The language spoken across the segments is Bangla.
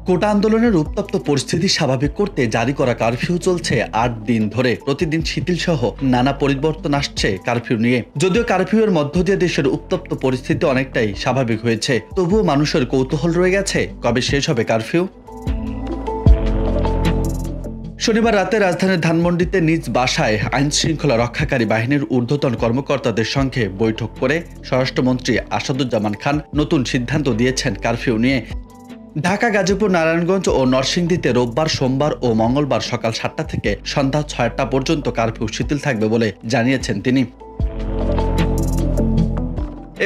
কোটা আন্দোলনের উত্তপ্ত পরিস্থিতি স্বাভাবিক করতে জারি করা কারফিউ চলছে ৮ দিন ধরে। প্রতিদিন শিথিল সহ নানা পরিবর্তন আসছে কারফিউ নিয়ে। যদিও কারফিউয়ের মধ্য দিয়ে দেশের উত্তপ্ত পরিস্থিতি অনেকটাই স্বাভাবিক হয়েছে, তবুও মানুষের কৌতূহল রয়ে গেছে কবে শেষ হবে কারফিউ। শনিবার রাতে রাজধানীর ধানমন্ডিতে নিজ বাসায় আইন শৃঙ্খলা রক্ষাকারী বাহিনীর ঊর্ধ্বতন কর্মকর্তাদের সঙ্গে বৈঠক করে স্বরাষ্ট্রমন্ত্রী আসাদুজ্জামান খান নতুন সিদ্ধান্ত দিয়েছেন কারফিউ নিয়ে। ঢাকা, গাজীপুর, নারায়ণগঞ্জ ও নরসিংদীতে রোববার, সোমবার ও মঙ্গলবার সকাল ৭টা থেকে সন্ধ্যা ৬টা পর্যন্ত কারফিউ শিথিল থাকবে বলে জানিয়েছেন তিনি।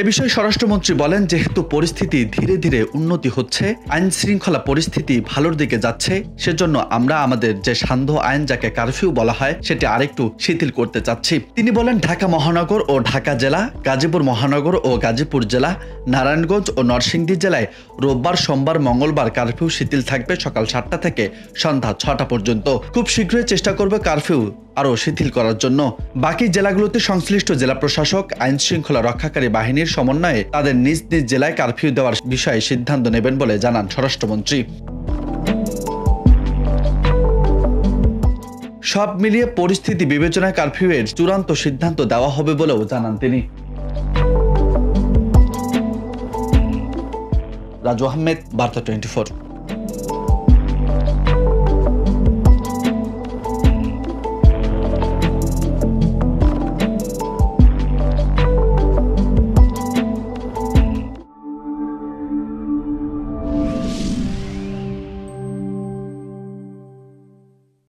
এ বিষয়ে স্বরাষ্ট্রমন্ত্রী বলেন, যেহেতু পরিস্থিতি ধীরে ধীরে উন্নতি হচ্ছে, আইন শৃঙ্খলা পরিস্থিতি ভালোর দিকে যাচ্ছে, সেজন্য আমরা আমাদের যে সান্ধ্য আইন, যাকে কারফিউ বলা হয়, সেটি আরেকটু শিথিল করতে চাচ্ছি। তিনি বলেন, ঢাকা মহানগর ও ঢাকা জেলা, গাজীপুর মহানগর ও গাজীপুর জেলা, নারায়ণগঞ্জ ও নরসিংদী জেলায় রোববার, সোমবার, মঙ্গলবার কারফিউ শিথিল থাকবে সকাল ৭টা থেকে সন্ধ্যা ৬টা পর্যন্ত। খুব শীঘ্রই চেষ্টা করবে কারফিউ আরও শিথিল করার জন্য। বাকি জেলাগুলোতে সংশ্লিষ্ট জেলা প্রশাসক, আইন শৃঙ্খলা রক্ষাকারী বাহিনীর সমন্বয়ে তাদের নিজ নিজ জেলায় কারফিউ দেওয়ার বিষয়ে সিদ্ধান্ত নেবেন বলে জানান স্বরাষ্ট্রমন্ত্রী। সব মিলিয়ে পরিস্থিতি বিবেচনায় কারফিউয়ের চূড়ান্ত সিদ্ধান্ত দেওয়া হবে বলেও জানান তিনি। রাজু আহমেদ, বার্তা 24।